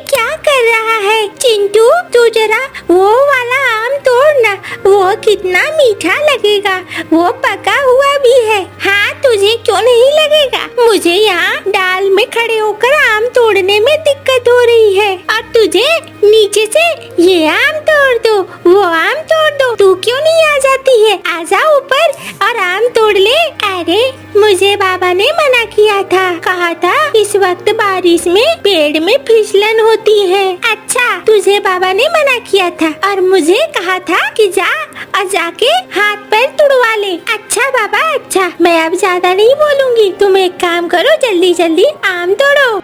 क्या कर रहा है चिंटू? तू जरा वो वाला आम तोड़ना, वो कितना मीठा लगेगा, वो पका हुआ भी है। हाँ, तुझे क्यों नहीं लगेगा? मुझे यहाँ डाल में खड़े होकर आम तोड़ने में दिक्कत हो रही है और तुझे नीचे से ये आम तोड़ दो, वो आम तोड़ दो। तू क्यों नहीं आ जाती है? आजा ऊपर और आम तोड़ ले। अरे मुझे बाबा ने मना किया था, कहा था इस वक्त बारिश में पेड़ में फिसलन होती है। अच्छा, तुझे बाबा ने मना किया था और मुझे कहा था कि जा और जाके हाथ पैर तुड़वा ले। अच्छा बाबा, अच्छा, मैं अब ज्यादा नहीं बोलूंगी। तुम एक काम करो, जल्दी जल्दी आम तोड़ो।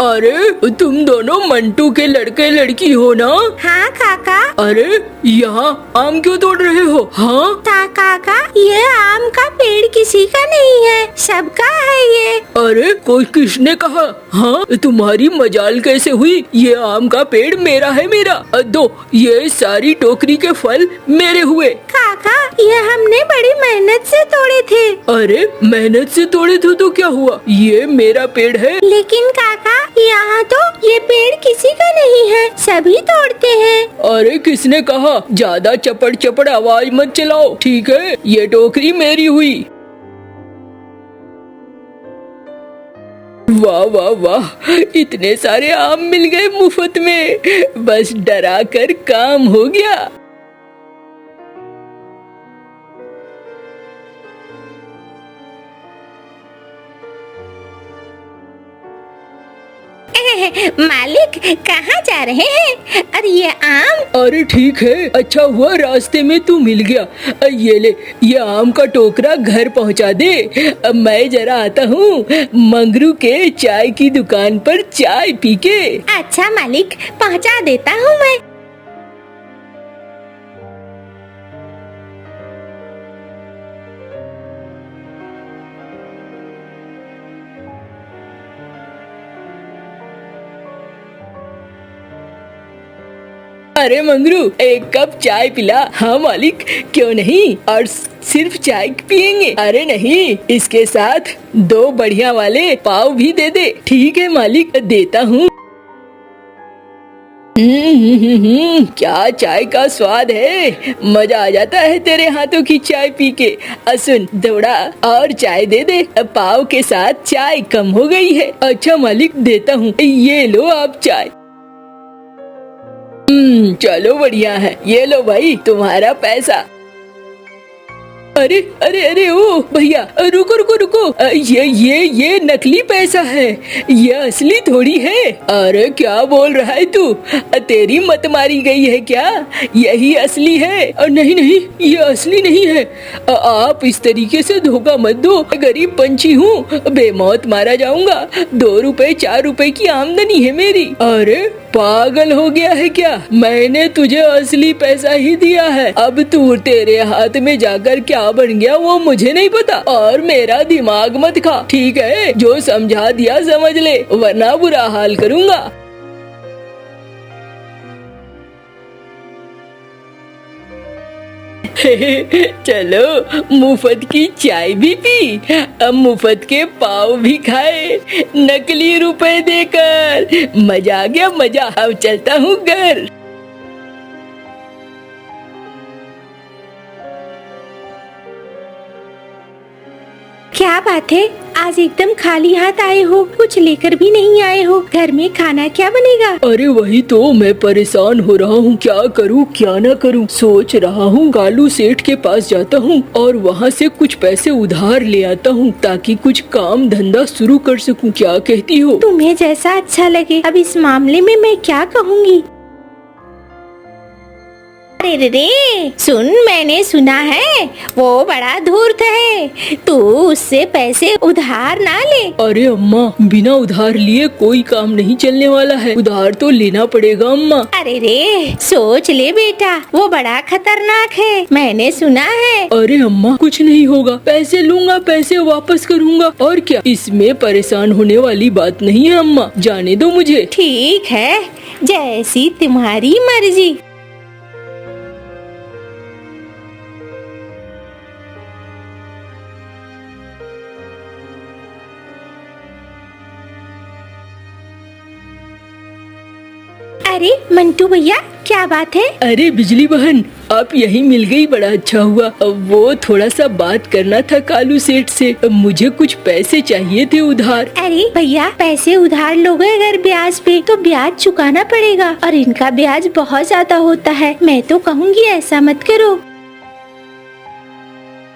अरे तुम दोनों मंटू के लड़के लड़की हो ना? हाँ काका। अरे यहाँ आम क्यों तोड़ रहे हो? हाँ काका, ये आम का पेड़ किसी का नहीं है, सबका है ये। अरे कोई किसने कहा? हाँ, तुम्हारी मजाल कैसे हुई? ये आम का पेड़ मेरा है, मेरा। दो, ये सारी टोकरी के फल मेरे हुए। काका, ये हमने बड़ी मेहनत से तोड़े थे। अरे मेहनत से तोड़े थे तो क्या हुआ? ये मेरा पेड़ है। लेकिन काका, यहाँ तो ये पेड़ किसी का नहीं है, सभी तोड़ते हैं। अरे किसने कहा? ज्यादा चपड़ चपड़ आवाज मत चलाओ, ठीक है? ये टोकरी मेरी हुई। वाह वाह वाह, इतने सारे आम मिल गए मुफ्त में, बस डरा कर काम हो गया। मालिक, कहाँ जा रहे हैं? अरे ये आम। अरे ठीक है, अच्छा हुआ रास्ते में तू मिल गया। ये ले, ये आम का टोकरा घर पहुँचा दे। मैं जरा आता हूँ मंगरू के चाय की दुकान पर चाय पी के। अच्छा मालिक, पहुँचा देता हूँ मैं। अरे मंगरू, एक कप चाय पिला। हाँ मालिक, क्यों नहीं, और सिर्फ चाय पियेंगे? अरे नहीं, इसके साथ 2 बढ़िया वाले पाव भी दे दे। ठीक है मालिक, देता हूँ। क्या चाय का स्वाद है, मजा आ जाता है तेरे हाथों की चाय पी के। सुन, थोड़ा और चाय दे दे, पाव के साथ चाय कम हो गई है। अच्छा मालिक, देता हूँ, ये लो आप चाय। चलो बढ़िया है, ये लो भाई तुम्हारा पैसा। अरे अरे अरे, ओ भैया, रुको रुको रुको, ये नकली पैसा है, ये असली थोड़ी है। अरे क्या बोल रहा है तू? तेरी मत मारी गई है क्या? यही असली है। नहीं नहीं, ये असली नहीं है। आप इस तरीके से धोखा मत दो, गरीब पंछी हूँ, बेमौत मारा जाऊंगा। 2 रुपए 4 रुपए की आमदनी है मेरी। अरे पागल हो गया है क्या? मैंने तुझे असली पैसा ही दिया है। अब तू, तेरे हाथ में जाकर क्या बन गया वो मुझे नहीं पता, और मेरा दिमाग मत खा, ठीक है? जो समझा दिया समझ ले, वरना बुरा हाल करूँगा। चलो, मुफ्त की चाय भी पी, अब मुफ्त के पाव भी खाए, नकली रुपए देकर। मजा आ गया, मजा। अब चलता हूँ घर। क्या बात है, आज एकदम खाली हाथ आए हो, कुछ लेकर भी नहीं आए हो। घर में खाना क्या बनेगा? अरे वही तो मैं परेशान हो रहा हूँ, क्या करूँ क्या ना करूँ। सोच रहा हूँ कालू सेठ के पास जाता हूँ और वहाँ से कुछ पैसे उधार ले आता हूँ, ताकि कुछ काम धंधा शुरू कर सकूँ। क्या कहती हो? तुम्हें जैसा अच्छा लगे। अब इस मामले में मैं क्या कहूँगी? अरे रे, सुन, मैंने सुना है वो बड़ा धूर्त है, तू उससे पैसे उधार ना ले। अरे अम्मा, बिना उधार लिए कोई काम नहीं चलने वाला है, उधार तो लेना पड़ेगा अम्मा। अरे रे, सोच ले बेटा, वो बड़ा खतरनाक है, मैंने सुना है। अरे अम्मा, कुछ नहीं होगा, पैसे लूंगा, पैसे वापस करूँगा, और क्या, इसमें परेशान होने वाली बात नहीं है अम्मा, जाने दो मुझे। ठीक है, जैसी तुम्हारी मर्जी। अरे मंटू भैया, क्या बात है? अरे बिजली बहन, आप यहीं मिल गई, बड़ा अच्छा हुआ। वो थोड़ा सा बात करना था कालू सेठ से, मुझे कुछ पैसे चाहिए थे उधार। अरे भैया, पैसे उधार लोगे अगर ब्याज पे तो ब्याज चुकाना पड़ेगा, और इनका ब्याज बहुत ज्यादा होता है। मैं तो कहूँगी ऐसा मत करो।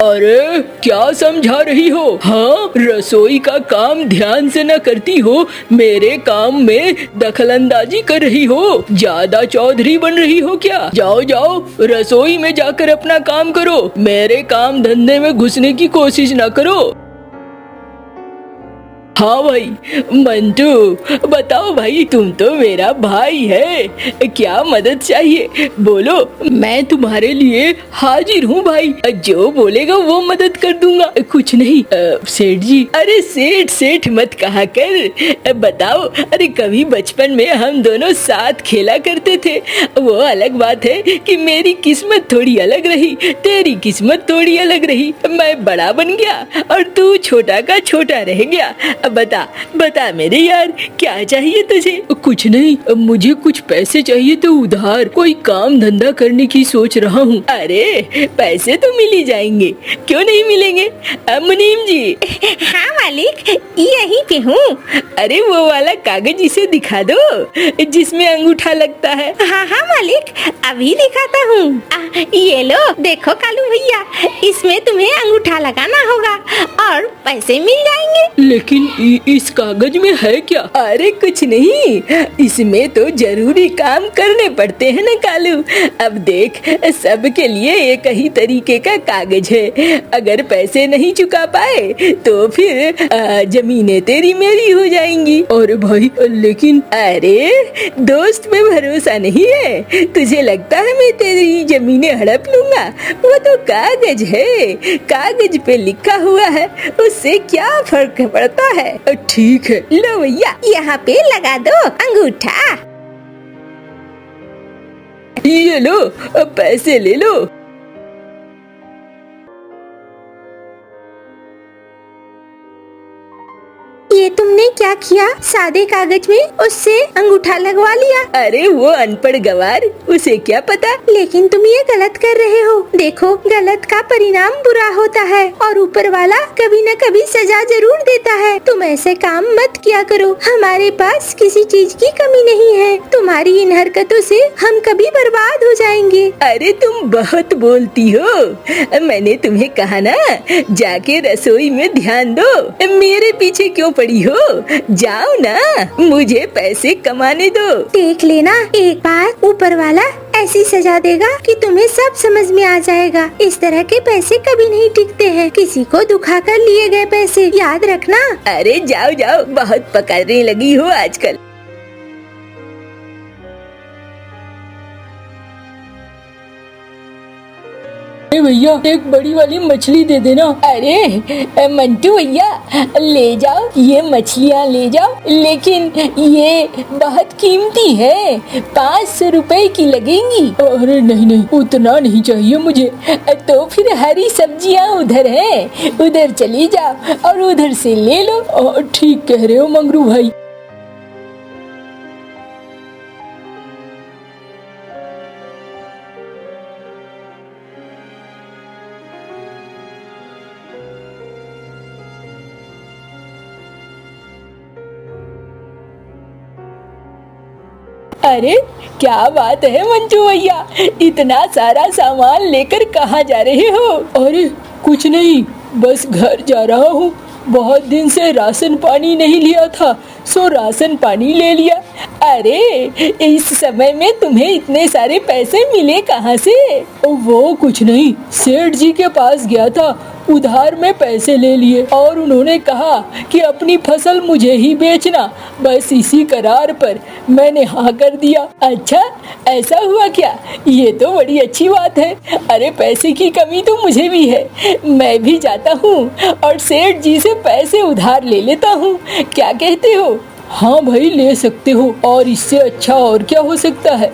अरे क्या समझा रही हो? हाँ, रसोई का काम ध्यान से न करती हो, मेरे काम में दखलंदाजी कर रही हो, ज्यादा चौधरी बन रही हो क्या? जाओ जाओ, रसोई में जाकर अपना काम करो, मेरे काम धंधे में घुसने की कोशिश न करो। हाँ भाई मंटू, बताओ भाई, तुम तो मेरा भाई है, क्या मदद चाहिए बोलो, मैं तुम्हारे लिए हाजिर हूँ भाई, जो बोलेगा वो मदद कर दूंगा। कुछ नहीं सेठ जी। अरे सेठ सेठ मत कहा कर, बताओ। अरे कभी बचपन में हम दोनों साथ खेला करते थे, वो अलग बात है कि मेरी किस्मत थोड़ी अलग रही, तेरी किस्मत थोड़ी अलग रही, मैं बड़ा बन गया और तू छोटा का छोटा रह गया। बता बता मेरे यार, क्या चाहिए तुझे? कुछ नहीं, मुझे कुछ पैसे चाहिए तो उधार, कोई काम धंधा करने की सोच रहा हूँ। अरे पैसे तो मिल ही जाएंगे, क्यों नहीं मिलेंगे? मुनीम जी। हाँ मालिक, यहीं पे हूँ। अरे वो वाला कागज इसे दिखा दो जिसमें अंगूठा लगता है। हाँ हाँ मालिक, अभी दिखाता हूँ। ये लो, देखो कालू भैया, इसमें तुम्हें अंगूठा लगाना होगा और पैसे मिल जाएंगे। लेकिन इस कागज में है क्या? अरे कुछ नहीं, इसमें तो जरूरी काम करने पड़ते हैं ना कालू। अब देख, सबके लिए एक ही तरीके का कागज है, अगर पैसे नहीं चुका पाए तो फिर जमीनें तेरी मेरी हो जाएंगी। और भाई लेकिन, अरे दोस्त पे भरोसा नहीं है, तुझे लगता है मैं तेरी जमीनें हड़प लूंगा? वो तो कागज है, कागज पे लिखा हुआ है, उससे क्या फर्क पड़ता है? ठीक है, लो भैया, यहाँ पे लगा दो अंगूठा। ये लो, पैसे ले लो। ये तुमने क्या किया? सादे कागज में उससे अंगूठा लगवा लिया। अरे वो अनपढ़ गवार, उसे क्या पता। लेकिन तुम ये गलत कर रहे हो। देखो, गलत का परिणाम बुरा होता है और ऊपर वाला कभी न कभी सजा जरूर देता है। तुम ऐसे काम मत किया करो, हमारे पास किसी चीज की कमी नहीं है। तुम्हारी इन हरकतों से हम कभी बर्बाद हो जाएंगे। अरे तुम बहुत बोलती हो, मैंने तुम्हें कहा ना, जाके रसोई में ध्यान दो, मेरे पीछे क्यों पड़ी हो? जाओ ना, मुझे पैसे कमाने दो। देख लेना, एक बार ऊपर वाला ऐसी सजा देगा कि तुम्हें सब समझ में आ जाएगा। इस तरह के पैसे कभी नहीं टिकते हैं, किसी को दुखा कर लिए गए पैसे, याद रखना। अरे जाओ जाओ, बहुत पकड़ने लगी हो आजकल। भैया एक बड़ी वाली मछली दे देना। अरे मंटू भैया, ले जाओ, ये मछलियाँ ले जाओ, लेकिन ये बहुत कीमती है, 500 रुपए की लगेंगी। अरे नहीं नहीं, उतना नहीं चाहिए मुझे। तो फिर हरी सब्जियाँ उधर हैं, उधर चली जाओ और उधर से ले लो। ठीक कह रहे हो मंगरू भाई। अरे क्या बात है मंजू भैया, इतना सारा सामान लेकर कहाँ जा रहे हो? अरे कुछ नहीं, बस घर जा रहा हूँ। बहुत दिन से राशन पानी नहीं लिया था, सो राशन पानी ले लिया। अरे इस समय में तुम्हें इतने सारे पैसे मिले कहाँ से? वो कुछ नहीं, सेठ जी के पास गया था, उधार में पैसे ले लिए और उन्होंने कहा कि अपनी फसल मुझे ही बेचना। बस इसी करार पर मैंने हाँ कर दिया। अच्छा ऐसा हुआ क्या? ये तो बड़ी अच्छी बात है। अरे पैसे की कमी तो मुझे भी है, मैं भी जाता हूँ और सेठ जी से पैसे उधार ले लेता हूँ। क्या कहते हो? हाँ भाई, ले सकते हो, और इससे अच्छा और क्या हो सकता है।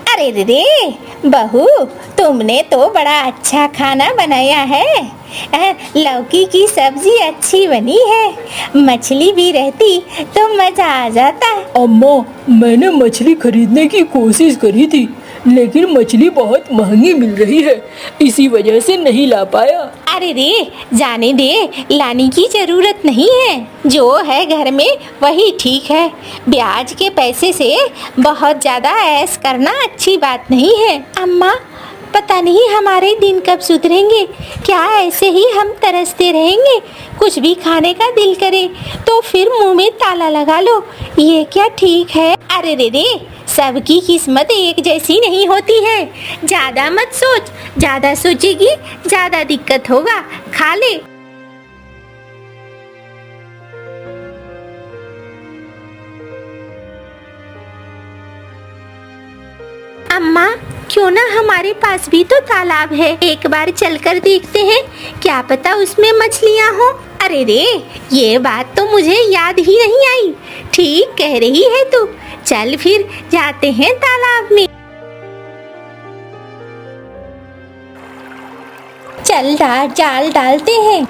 अरे रे बहू, तुमने तो बड़ा अच्छा खाना बनाया है। लौकी की सब्जी अच्छी बनी है, मछली भी रहती तो मजा आ जाता। अम्मा, मैंने मछली खरीदने की कोशिश करी थी, लेकिन मछली बहुत महंगी मिल रही है, इसी वजह से नहीं ला पाया। अरे रे, जाने दे, लाने की जरूरत नहीं है, जो है घर में वही ठीक है। ब्याज के पैसे से बहुत ज्यादा ऐश करना अच्छी बात नहीं है। अम्मा, पता नहीं हमारे दिन कब सुधरेंगे, क्या ऐसे ही हम तरसते रहेंगे? कुछ भी खाने का दिल करे तो फिर मुंह में ताला लगा लो, ये क्या ठीक है? अरे रे, सबकी किस्मत एक जैसी नहीं होती है। ज्यादा मत सोच, ज्यादा सोचेगी ज्यादा दिक्कत होगा। खा ले। अम्मा, क्यों ना हमारे पास भी तो तालाब है, एक बार चलकर देखते हैं, क्या पता उसमें मछलियाँ हो। अरे रे, ये बात तो मुझे याद ही नहीं आई। ठीक कह रही है तू, चल फिर जाते हैं तालाब में। चल जाल डालते हैं।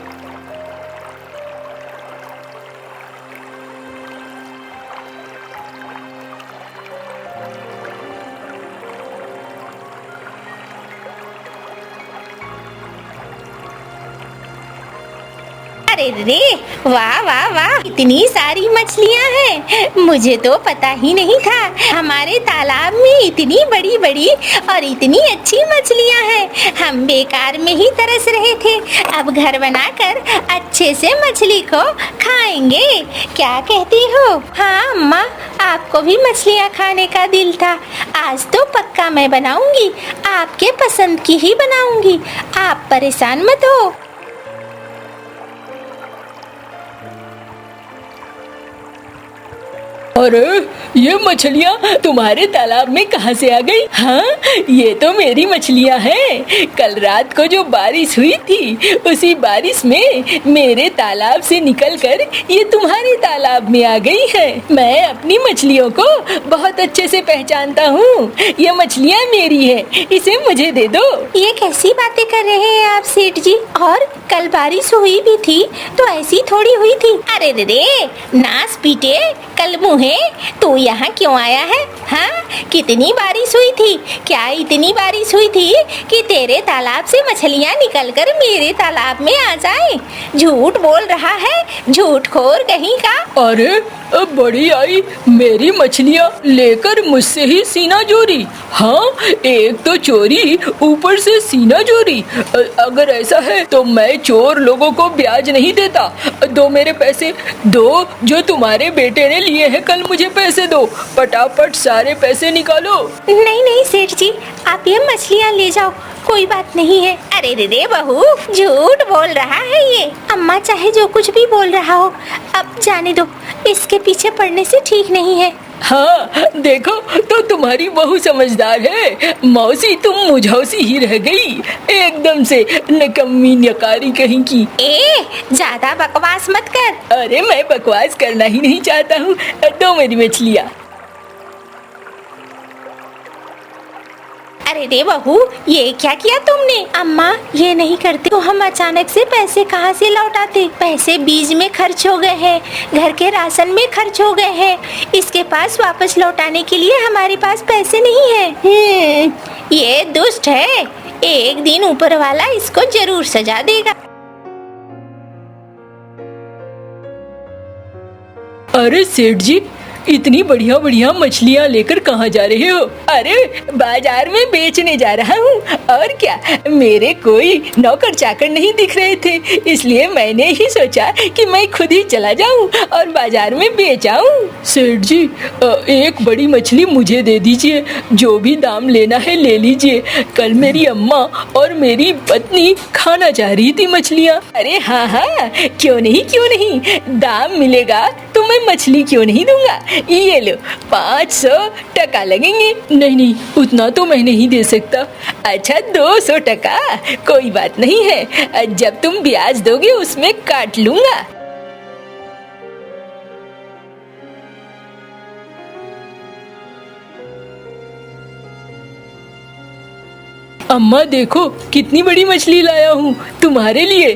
अरे रे, वाह वाह वाह, इतनी सारी मछलियाँ हैं, मुझे तो पता ही नहीं था हमारे तालाब में इतनी बड़ी बड़ी और इतनी अच्छी मछलियाँ हैं। हम बेकार में ही तरस रहे थे, अब घर बनाकर अच्छे से मछली को खाएंगे। क्या कहती हो? हाँ अम्मा, आपको भी मछलियाँ खाने का दिल था, आज तो पक्का मैं बनाऊंगी, आपके पसंद की ही बनाऊंगी, आप परेशान मत हो। अरे, ये मछलियाँ तुम्हारे तालाब में कहाँ से आ गई? हाँ, ये तो मेरी मछलियाँ हैं। कल रात को जो बारिश हुई थी, उसी बारिश में मेरे तालाब से निकलकर ये तुम्हारे तालाब में आ गई है। मैं अपनी मछलियों को बहुत अच्छे से पहचानता हूँ। ये मछलियाँ मेरी है, इसे मुझे दे दो। ये कैसी बातें कर रहे हैं आप सेठ जी? और कल बारिश हुई भी थी तो ऐसी थोड़ी हुई थी। अरे रे, नास पीटे कल मुँहे, तू यहाँ क्यों आया है? हाँ, कितनी बारिश हुई थी? क्या इतनी बारिश हुई थी कि तेरे तालाब से मछलियाँ निकलकर मेरे तालाब में आ जाएं? झूठ बोल रहा है, झूठखोर कहीं का। अरे, बड़ी आई मेरी मछलियाँ लेकर मुझसे ही सीना जोरी। हाँ, एक तो चोरी, ऊपर से सीना जोरी। अगर ऐसा है तो मैं चोर लोगों को ब्याज नहीं देता। दो मेरे पैसे, दो जो तुम्हारे बेटे ने लिए हैं, कल मुझे पैसे दो, फटाफट सारे पैसे निकालो। नहीं नहीं सेठ जी, आप ये मछलियाँ ले जाओ, कोई बात नहीं है। अरे रे बहू, झूठ बोल रहा है ये। अम्मा चाहे जो कुछ भी बोल रहा हो, अब जाने दो, इसके पीछे पड़ने से ठीक नहीं है। हाँ, देखो तो तुम्हारी बहू समझदार है। मौसी तुम मुझौसी ही रह गई, एकदम से नकम्मी नकारी कहीं की। ज्यादा बकवास मत कर। अरे, मैं बकवास करना ही नहीं चाहता हूँ। दो मेरी मछलियाँ। अरे रे बहू, ये क्या किया तुमने? अम्मा, ये नहीं करते तो हम अचानक से पैसे कहाँ से लौटाते? पैसे बीज में खर्च हो गए हैं, घर के राशन में खर्च हो गए हैं। इसके पास वापस लौटाने के लिए हमारे पास पैसे नहीं है। ये दुष्ट है, एक दिन ऊपर वाला इसको जरूर सजा देगा। अरे सेठ जी, इतनी बढ़िया बढ़िया मछलियाँ लेकर कहाँ जा रहे हो? अरे बाजार में बेचने जा रहा हूँ। और क्या, मेरे कोई नौकर चाकर नहीं दिख रहे थे, इसलिए मैंने ही सोचा कि मैं खुद ही चला जाऊँ और बाजार में बेच आऊँ। सेठ जी, एक बड़ी मछली मुझे दे दीजिए, जो भी दाम लेना है ले लीजिए। कल मेरी अम्मा और मेरी पत्नी खाना चाह रही थी मछलियाँ। अरे हाँ हाँ, क्यों नहीं, दाम मिलेगा तो मैं मछली क्यों नहीं दूंगा। ये लो, 500 टका लगेंगे। नहीं, उतना तो मैं नहीं दे सकता। अच्छा, 200 टका, कोई बात नहीं है, जब तुम ब्याज दोगे उसमें काट लूंगा। अम्मा देखो, कितनी बड़ी मछली लाया हूँ तुम्हारे लिए।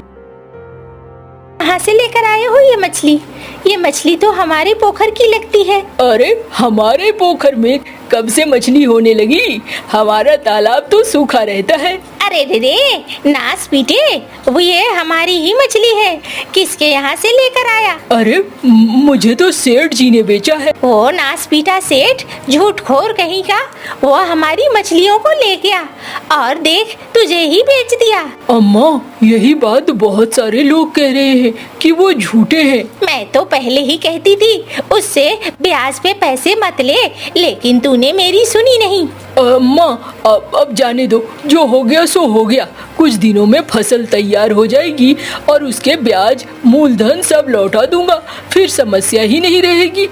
कहाँ से लेकर आए हो ये मछली? ये मछली तो हमारे पोखर की लगती है। अरे हमारे पोखर में कब से मछली होने लगी? हमारा तालाब तो सूखा रहता है। अरे रे, नास पीटे, वो ये हमारी ही मछली है। किसके यहाँ से लेकर आया? अरे मुझे तो सेठ जी ने बेचा है। वो नास पीटा सेठ, झूठखोर कहीं का, वो हमारी मछलियों को ले गया और देख तुझे ही बेच दिया। अम्मा, यही बात बहुत सारे लोग कह रहे हैं कि वो झूठे हैं। मैं तो पहले ही कहती थी उससे ब्याज पे पैसे मत ले, लेकिन तूने मेरी सुनी नहीं। अम्मा, अब जाने दो, जो हो गया सो हो गया। कुछ दिनों में फसल तैयार हो जाएगी और उसके ब्याज मूलधन सब लौटा दूंगा, फिर समस्या ही नहीं रहेगी।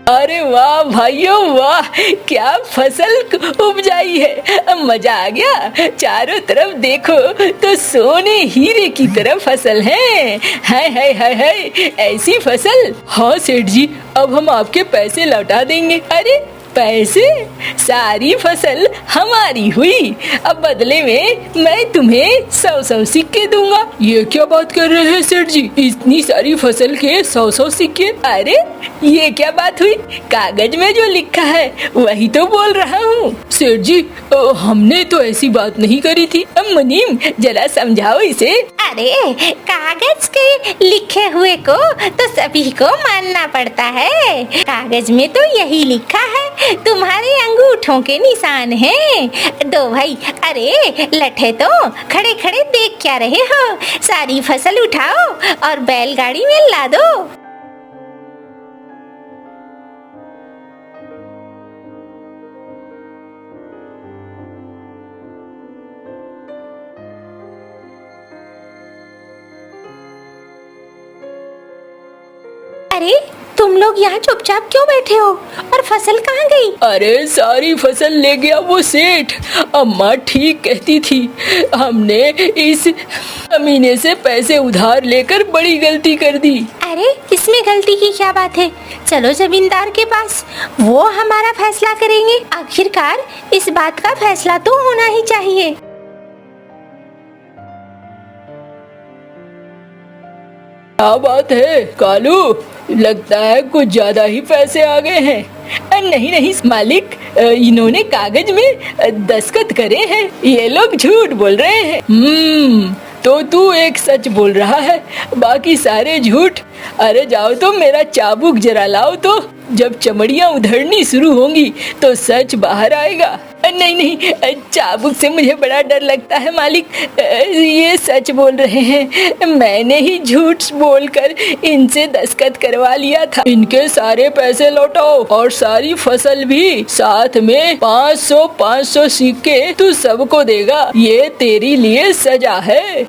अरे वाह भाइयों वाह, क्या फसल उपजाई है, मजा आ गया। चारों तरफ देखो तो सोने हीरे की तरह फसल है। हाय हाय हाय हाय, ऐसी फसल। हाँ सेठ जी, अब हम आपके पैसे लौटा देंगे। अरे पैसे? सारी फसल हमारी हुई, अब बदले में मैं तुम्हें 100 सिक्के दूंगा। ये क्या बात कर रहे हैं सेठ जी, इतनी सारी फसल के 100 सिक्के? अरे ये क्या बात हुई, कागज में जो लिखा है वही तो बोल रहा हूँ। सेठ जी, हमने तो ऐसी बात नहीं करी थी। मुनीम, जरा समझाओ इसे। अरे कागज के लिखे हुए को तो सभी को मानना पड़ता है। कागज में तो यही लिखा है, तुम्हारे अंगूठों के निशान हैं। दो भाई, अरे लठे तो खड़े खड़े देख क्या रहे हो, सारी फसल उठाओ और बैलगाड़ी में ला दो। अरे तुम लोग यहाँ चुपचाप क्यों बैठे हो, और फसल कहाँ गई? अरे सारी फसल ले गया वो सेठ। अम्मा ठीक कहती थी, हमने इस कमीने से पैसे उधार लेकर बड़ी गलती कर दी। अरे इसमें गलती की क्या बात है, चलो जमींदार के पास, वो हमारा फैसला करेंगे। आखिरकार इस बात का फैसला तो होना ही चाहिए। क्या बात है कालू, लगता है कुछ ज्यादा ही पैसे आ गए हैं। नहीं मालिक, इन्होंने कागज में दस्तखत करे हैं, ये लोग झूठ बोल रहे हैं। तो तू एक सच बोल रहा है, बाकी सारे झूठ। अरे जाओ तो मेरा चाबुक जरा लाओ, तो जब चमड़ियाँ उधड़नी शुरू होंगी तो सच बाहर आएगा। नहीं, चाबुक से मुझे बड़ा डर लगता है मालिक। ये सच बोल रहे हैं, मैंने ही झूठ बोलकर इनसे दस्तखत करवा लिया था। इनके सारे पैसे लौटाओ और सारी फसल भी, साथ में 500 सिक्के तू सबको देगा। ये तेरी लिए सजा है।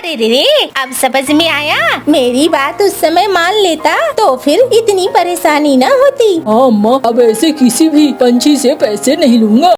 अरे रे, अब समझ में आया। मेरी बात उस समय मान लेता तो फिर इतनी परेशानी न होती। हाँ अम्मा, अब ऐसे किसी भी पंछी से पैसे नहीं लूंगा।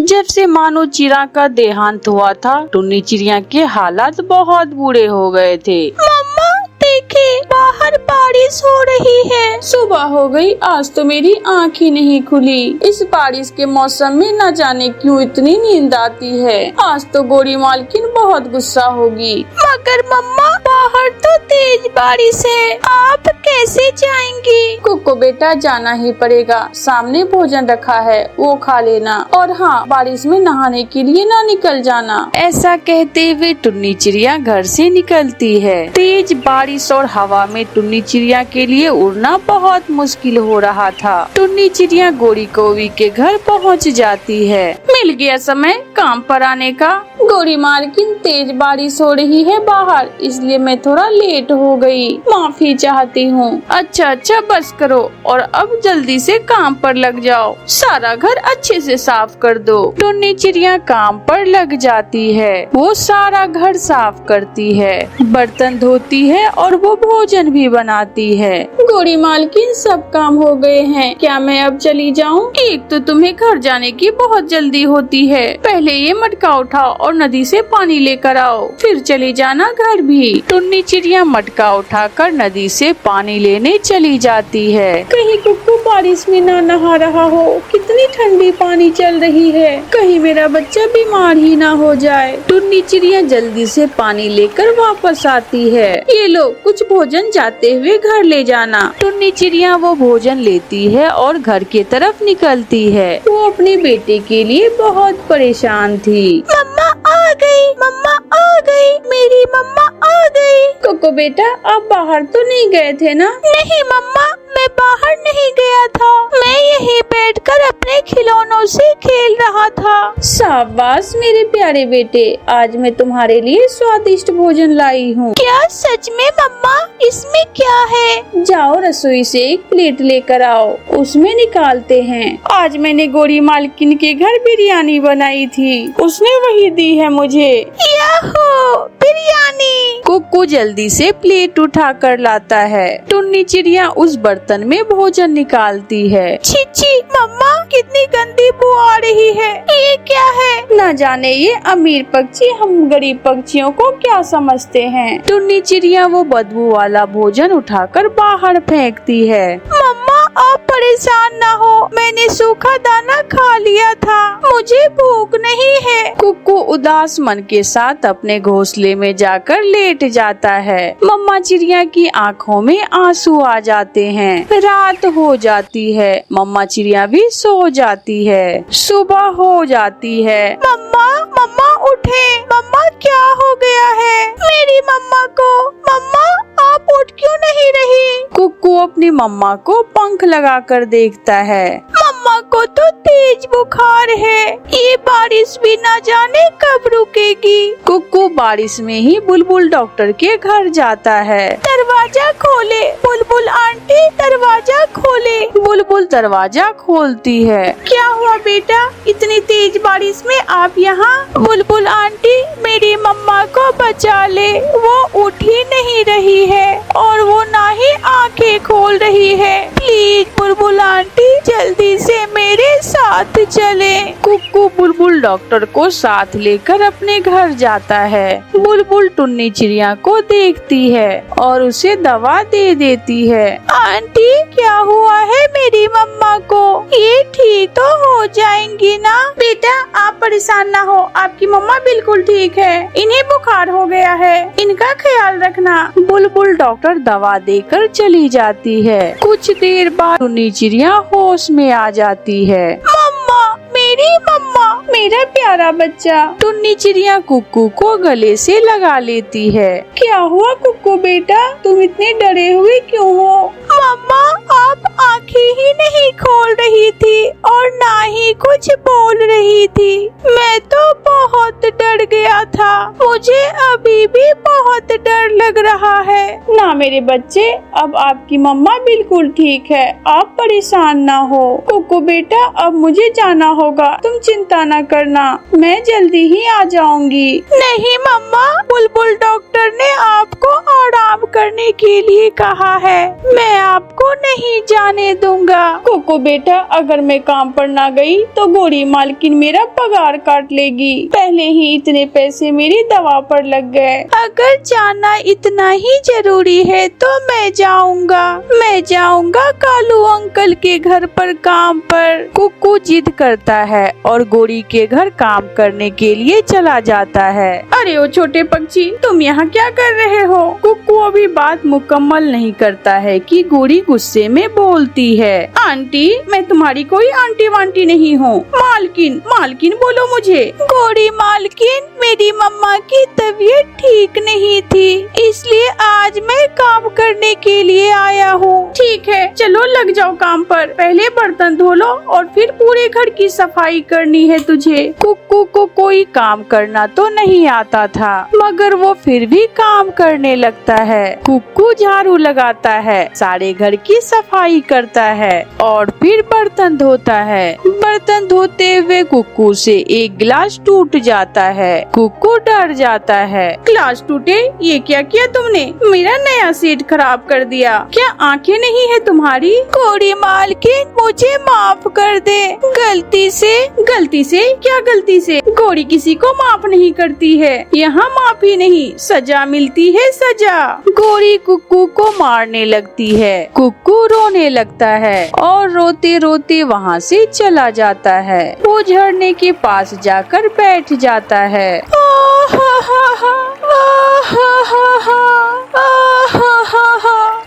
जब से मानो चिड़ा का देहांत हुआ था, टुन्नी चिड़िया के हालात बहुत बुरे हो गए थे। मम्मा देखे, बाहर बारिश हो रही है। सुबह हो गई, आज तो मेरी आँख ही नहीं खुली। इस बारिश के मौसम में न जाने क्यों इतनी नींद आती है। आज तो गोरी मालकिन बहुत गुस्सा होगी। मगर मम्मा, बाहर तो तेज बारिश है, आप कैसे जाएंगी? कुक्को बेटा, जाना ही पड़ेगा। सामने भोजन रखा है, वो खा लेना। और हाँ, बारिश में नहाने के लिए ना निकल जाना। ऐसा कहते हुए टुन्नी चिड़िया घर से निकलती है। तेज बारिश और हवा में टुन्नी चिड़िया के लिए उड़ना बहुत मुश्किल हो रहा था। टुन्नी चिड़िया गोरी कौवी के घर पहुंच जाती है। मिल गया समय काम पर आने का। गोरी मालकिन, तेज बारिश हो रही है बाहर, इसलिए मैं थोड़ा लेट हो गई, माफी चाहती हूँ। अच्छा बस करो और अब जल्दी से काम पर लग जाओ। सारा घर अच्छे से साफ कर दो। टुन्नी चिड़िया काम पर लग जाती है। वो सारा घर साफ करती है, बर्तन धोती है और वो भोजन भी बनाती है। गोरी मालकिन, सब काम हो गए हैं, क्या मैं अब चली जाऊँ? एक तो तुम्हें घर जाने की बहुत जल्दी होती है। पहले ये मटका उठाओ और नदी से पानी लेकर आओ, फिर चली जाना घर भी। टुन्नी चिड़िया मटका उठाकर नदी से पानी लेने चली जाती है। कहीं कुक्कू बारिश में ना नहा रहा हो। कितनी ठंडी पानी चल रही है, कहीं मेरा बच्चा बीमार ही ना हो जाए। टुन्नी चिड़िया जल्दी से पानी लेकर वापस आती है। ये लो, कुछ भोजन जाते हुए घर ले जाना। टुन्नी चिड़िया वो भोजन लेती है और घर के तरफ निकलती है। वो अपने बेटे के लिए बहुत परेशान थी। मम्मा आ गई, मम्मा आ गई, मेरी मम्मा आ गई। कुक्को बेटा, आप बाहर तो नहीं गए थे ना? नहीं मम्मा, मैं बाहर नहीं गया था, मैं यहीं बैठकर अपने खिलौनों से खेल रहा था। शाबाश मेरे प्यारे बेटे, आज मैं तुम्हारे लिए स्वादिष्ट भोजन लाई हूँ। क्या सच में मम्मा? इसमें क्या है? जाओ रसोई से एक प्लेट लेकर आओ, उसमें निकालते हैं। आज मैंने गोरी मालकिन के घर बिरयानी बनाई थी, उसने वही दी है मुझे। याहू, बिरयानी। कुक्कू जल्दी से प्लेट उठा कर लाता है। टुन्नी चिड़िया उस बर्तन में भोजन निकालती है। छी मम्मा, कितनी गंदी बू आ रही है, ये क्या है? न जाने ये अमीर पक्षी हम गरीब पक्षियों को क्या समझते हैं। टुन्नी चिड़िया वो बदबू वाला भोजन उठाकर बाहर फेंकती है। मम्मा, आप परेशान ना हो, मैंने सूखा दाना खा लिया था, मुझे भूख नहीं है। कुक्कू उदास मन के साथ अपने घोंसले में जाकर लेट जाता है। मम्मा चिड़िया की आँखों में आंसू आ जाते हैं। रात हो जाती है, मम्मा चिड़िया भी सो जाती है। सुबह हो जाती है। मम्मा, मम्मा उठे, मम्मा क्या हो गया है मेरी मम्मा को? मम्मा, आप उठ क्यों नहीं रही? कुक्कू अपनी मम्मा को पंख लगाकर देखता है। मम्मा को तो तेज बुखार है, ये बारिश भी न जाने कब रुकेगी। कुक्कू बारिश में ही बुलबुल डॉक्टर के घर जाता है। दरवाजा खोले, बुलबुल आंटी, दरवाजा खोले। बुलबुल दरवाजा खोलती है। क्या हुआ बेटा, इतनी तेज बारिश में आप यहाँ? बुलबुल आंटी, मेरी मम्मा को बचा ले, वो उठ ही नहीं रही है और वो ना ही आंखें खोल रही है। प्लीज बुलबुल आंटी, जल्दी से मेरे साथ चले। कुक्कू बुलबुल डॉक्टर को साथ लेकर अपने घर जाता है। बुलबुल टुन्नी चिड़िया को देखती है और उसे दवा दे देती है। आंटी, क्या हुआ है मेरी मम्मा को? ये ठीक तो हो जाएंगी ना? बेटा, आप परेशान ना हो, आपकी मम्मा बिल्कुल ठीक है, इन्हें बुखार हो गया है, इनका ख्याल रखना। बुलबुल डॉक्टर दवा देकर चली जाती है। कुछ देर बाद टुन्नी चिड़िया होश में आ जाती है। मम्मा, मेरी मम्मा, मेरा प्यारा बच्चा। टुन्नी चिड़िया कुक्कू को गले से लगा लेती है। क्या हुआ कुक्कू बेटा, तुम इतने डरे हुए क्यों हो? मम्मा आप आंखें ही नहीं खोल रही थी और ना ही कुछ बोल रही थी। मैं तो बहुत डर गया था। मुझे अभी भी बहुत डर लग रहा है। ना मेरे बच्चे, अब आपकी मम्मा बिल्कुल ठीक है, आप परेशान ना हो। कुकू बेटा, अब मुझे जाना होगा, तुम चिंता न करना, मैं जल्दी ही आ जाऊंगी। नहीं मम्मा, बुलबुल डॉक्टर ने आपको आराम करने के लिए कहा है। मैं आपको नहीं जाने दूंगा। कुकू बेटा, अगर मैं काम पर ना गई तो गोरी मालकिन मेरा पगार काट लेगी। पहले ही इतने पैसे मेरी दवा पर लग गए। अगर जाना इतना ही जरूरी है तो मैं जाऊंगा कालू अंकल के घर पर काम पर। कुकू जिद करता है और गोरी के घर काम करने के लिए चला जाता है। अरे ओ छोटे पक्षी, तुम यहाँ क्या कर रहे हो? कुकू अभी बात मुकम्मल नहीं करता है कि गोरी गुस्से में बोलती है, आंटी, मैं तुम्हारी कोई आंटी वांटी नहीं हूँ। मालकिन बोलो मुझे। गोरी मालकिन, मेरी मम्मा की तबीयत ठीक नहीं थी, इसलिए आज मैं काम करने के लिए आया हूँ। ठीक है, चलो लग जाओ काम पर। पहले बर्तन धो लो और फिर पूरे घर की सफाई करनी है तुझे। कुक्कू को कोई काम करना तो नहीं आता था, मगर वो फिर भी काम करने लगता है। कुक्कू झाड़ू लगाता है, सारे घर की सफाई करता है और फिर बर्तन धोता है। बर्तन धोते हुए कुक्कू से एक गिलास टूट जाता है। कुक्कू डर जाता है। गिलास टूटे? ये क्या किया तुमने? मेरा नया सेट खराब कर दिया। क्या आंखें नहीं है तुम्हारी? गोरी मालकिन, मुझे माफ कर दे। गलती से? क्या गलती से? गोरी किसी को माफ नहीं करती है। यहाँ माफी नहीं, सजा मिलती है, सजा। गोरी कुक्कू को मारने लगती है। कुक्कू रोने लगता है और रोते रोते वहाँ से चला जाता है। वो झरने के पास जाकर बैठ जाता है।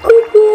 कुकू,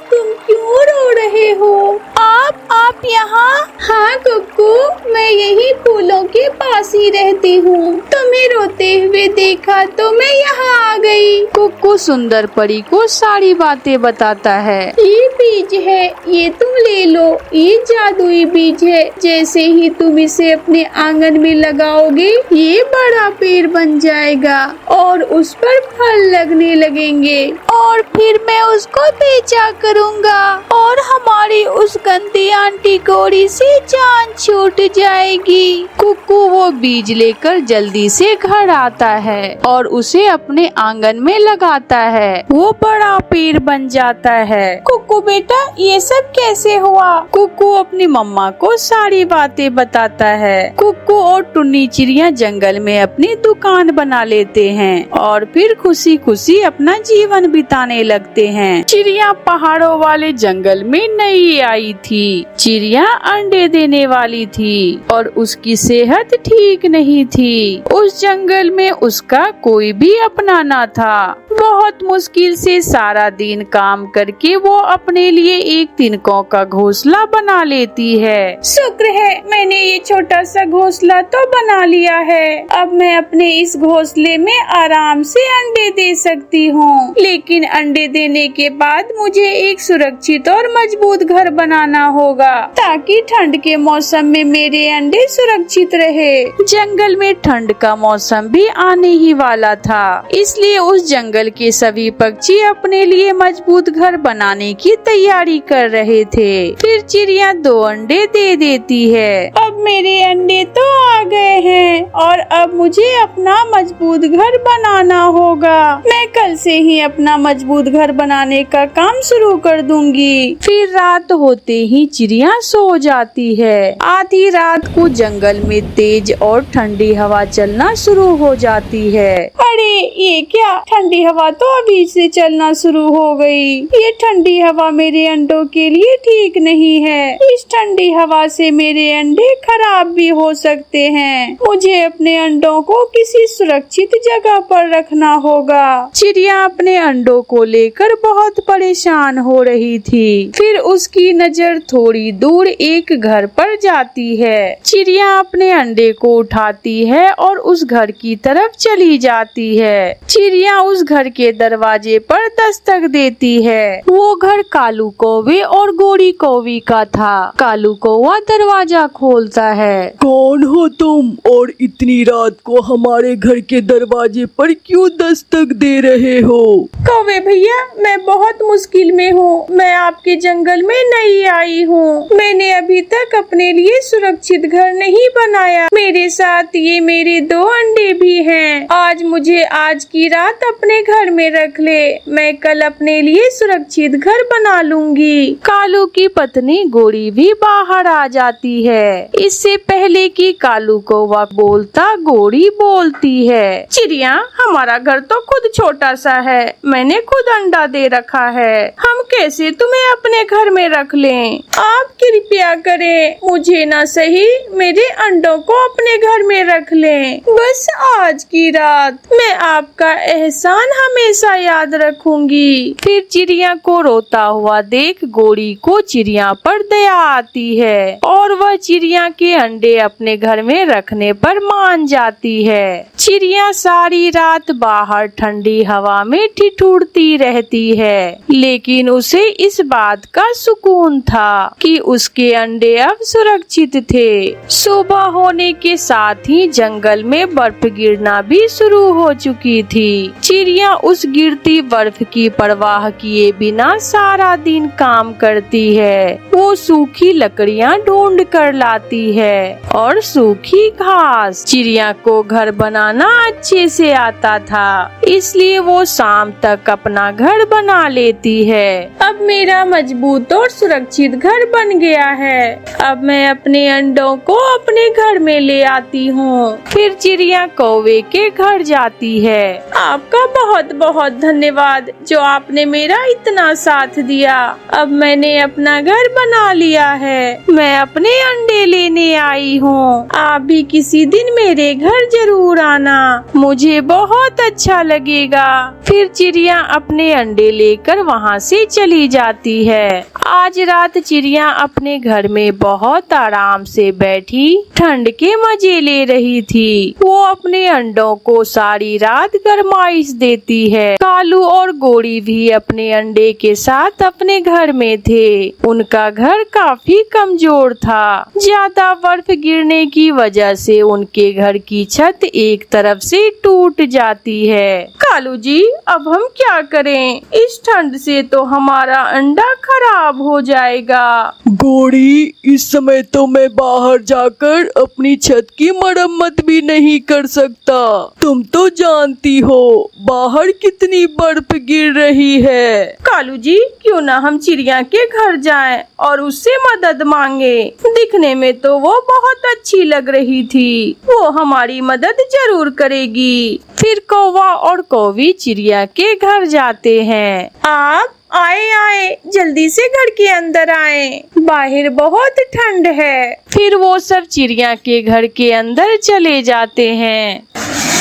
तुम क्यों रो रहे हो? आप यहाँ? हाँ कुकू, मैं यही फूलों के पास ही रहती हूँ। तुम्हें रोते हुए देखा तो मैं यहाँ आ गई। कुक्कू सुंदर परी को सारी बातें बताता है। ये बीज है, ये तुम ले लो। ये जादुई बीज है, जैसे ही तुम इसे अपने आंगन में लगाओगे ये बड़ा पेड़ बन जाएगा और उस पर फल लगने लगेंगे और फिर मैं उसको बेचा करूँगा और हमारी उस गंदी आंटी गोरी से जान छूट जाएगी। कुक्कू वो बीज लेकर जल्दी से घर आता है और उसे अपने आंगन में लगाता है। वो बड़ा पेड़ बन जाता है। कुक्कू बेटा, ये सब कैसे हुआ? कुक्कू अपनी मम्मा को सारी बातें बताता है। कुक्कू और टुन्नी चिड़िया जंगल में अपनी दुकान बना लेते हैं और फिर खुशी खुशी अपना जीवन बिताने लगते हैं। चिड़िया पहाड़ों वाले जंगल में नई आई थी। चिड़िया अंडे देने वाली थी और उसकी सेहत ठीक नहीं थी। उस जंगल में उसका कोई भी अपना ना था। बहुत मुश्किल से सारा दिन काम करके वो अपने लिए एक तिनकों का घोंसला बना लेती है। शुक्र है, मैंने ये छोटा सा घोंसला तो बना लिया है। अब मैं अपने इस घोंसले में आराम से अंडे दे सकती हूँ। लेकिन अंडे देने के बाद मुझे एक सुरक्षित और मजबूत घर बनाना होगा ताकि ठंड के मौसम में मेरे अंडे सुरक्षित रहे। जंगल में ठंड का मौसम भी आने ही वाला था, इसलिए उस जंगल के सभी पक्षी अपने लिए मजबूत घर बनाने की तैयारी कर रहे थे। फिर चिड़िया 2 अंडे दे देती है। अब मेरे अंडे तो आ गए हैं और अब मुझे अपना मजबूत घर बनाना होगा। मैं कल से ही अपना मजबूत घर बनाने का काम शुरू कर दूंगी। फिर रात होते ही चिड़िया सो जाती है। आधी रात को जंगल में तेज और ठंडी हवा चलना शुरू हो जाती है। अरे ये क्या, ठंडी हवा तो अभी से चलना शुरू हो गई। ये ठंडी हवा मेरे अंडों के लिए ठीक नहीं है। इस ठंडी हवा से मेरे अंडे खराब भी हो सकते हैं। मुझे अपने अंडों को किसी सुरक्षित जगह पर रखना होगा। चिड़िया अपने अंडों को लेकर बहुत परेशान हो रही थी। फिर उसकी नजर थोड़ी दूर एक घर पर जाती है। चिड़िया अपने अंडे को उठाती है और उस घर की तरफ चली जाती है। चिड़िया उस घर के दरवाजे पर दस्तक देती है। वो घर कालू कौवे और गोरी कौवी का था। कालू कौवा दरवाजा खोलता है। कौन हो तुम और इतनी रात को हमारे घर के दरवाजे पर क्यों दस्तक दे रहे हो? कौवे भैया, मैं बहुत मुश्किल में हूँ। मैं आपके जंगल में नई आई हूँ। मैंने अभी तक अपने लिए सुरक्षित घर नहीं बनाया। मेरे साथ ये मेरे 2 अंडे भी हैं। आज मुझे आज की रात अपने घर में रख ले। मैं कल अपने लिए सुरक्षित घर बना लूंगी। कालू की पत्नी गोरी भी बाहर आ जाती है। इससे पहले कि कालू कौवा बोलता, गोरी बोलती है। चिड़िया, हमारा घर तो खुद छोटा सा है। मैंने खुद अंडा दे रखा है। हम कैसे तुम्हें अपने घर में रख लें? आप कृपया करें, मुझे ना सही मेरे अंडों को अपने घर में रख लें। बस आज की रात। मैं आपका एहसान हमेशा याद रखूंगी। फिर चिड़िया को रोता हुआ देख गोरी को चिड़िया पर दया आती है और वह चिड़िया के अंडे अपने घर में रखने पर मान जाती है। चिड़िया सारी रात बाहर ठंडी हवा में ठिठुरती रहती है, लेकिन उसे इस बात का सुकून था कि उसके अंडे अब सुरक्षित थे। सुबह होने के साथ ही जंगल में बर्फ गिरना भी शुरू हो चुकी थी। चिड़िया उस गिरती बर्फ की परवाह किए बिना सारा दिन काम करती है। वो सूखी लकड़ियाँ ढूंढ कर लाती है और सूखी घास। चिड़िया को घर बनाना अच्छे से आता था, इसलिए वो शाम तक अपना घर बना लेती है। अब मेरा मजबूत और सुरक्षित घर बन गया है। अब मैं अपने अंडों को अपने घर में ले आती हूँ। फिर चिड़िया कौवे के घर जाती है। आपका बहुत बहुत धन्यवाद जो आपने मेरा इतना साथ दिया। अब मैंने अपना घर बना लिया है। मैं अपने अंडे लेने आई हूँ। आप भी किसी दिन मेरे घर जरूर आना। मुझे बहुत अच्छा लगेगा। फिर चिड़िया अपने अंडे लेकर वहाँ से चली जाती है। आज रात चिड़िया अपने घर में बहुत आराम से बैठी ठंड के मजे ले रही थी। वो अपने अंडों को सारी रात गरमाइश देती है। कालू और गोरी भी अपने अंडे के साथ अपने घर में थे। उनका घर काफी कमजोर था। ज्यादा बर्फ गिरने की वजह से उनके घर की छत एक तरफ से टूट जाती है। कालू जी, अब हम क्या करें? इस ठंड से तो हमारा अंडा खराब हो जाएगा। गोरी, इस समय तो मैं बाहर जाकर अपनी छत की मरम्मत भी नहीं कर सकता। तुम तो जानती हो बाहर कितनी बर्फ गिर रही है। कालू जी, क्यों ना हम चिड़िया के घर जाएं और उससे मदद मांगे। दिखने में तो वो बहुत अच्छी लग रही थी। वो हमारी मदद जरूर करेगी। फिर कौवा और कौवी चिड़िया के घर जाते हैं। आप आए जल्दी से घर के अंदर आए। बाहर बहुत ठंड है। फिर वो सब चिड़िया के घर के अंदर चले जाते हैं।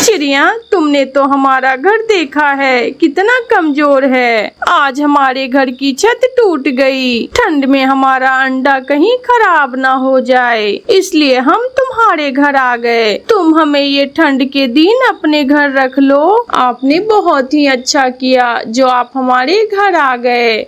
चिड़िया, तुमने तो हमारा घर देखा है कितना कमजोर है। आज हमारे घर की छत टूट गई। ठंड में हमारा अंडा कहीं खराब ना हो जाए, इसलिए हम तुम्हारे घर आ गए। तुम हमें ये ठंड के दिन अपने घर रख लो। आपने बहुत ही अच्छा किया जो आप हमारे घर आ गए।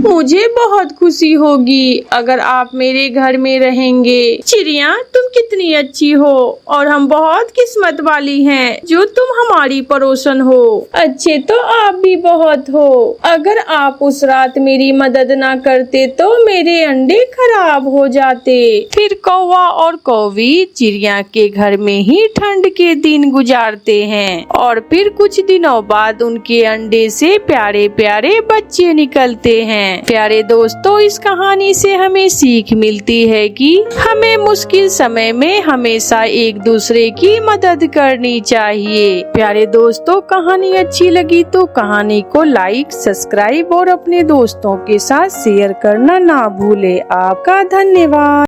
मुझे बहुत खुशी होगी अगर आप मेरे घर में रहेंगे। चिड़िया, तुम कितनी अच्छी हो और हम बहुत किस्मत वाली हैं जो तुम हमारी पड़ोसन हो। अच्छे तो आप भी बहुत हो। अगर आप उस रात मेरी मदद ना करते तो मेरे अंडे खराब हो जाते। फिर कौवा और कौवी चिड़िया के घर में ही ठंड के दिन गुजारते हैं और फिर कुछ दिनों बाद उनके अंडे से प्यारे प्यारे बच्चे निकलते हैं। प्यारे दोस्तों, इस कहानी से हमें सीख मिलती है कि हमें मुश्किल समय में हमेशा एक दूसरे की मदद करनी चाहिए। प्यारे दोस्तों, कहानी अच्छी लगी तो कहानी को लाइक, सब्सक्राइब और अपने दोस्तों के साथ शेयर करना ना भूले। आपका धन्यवाद।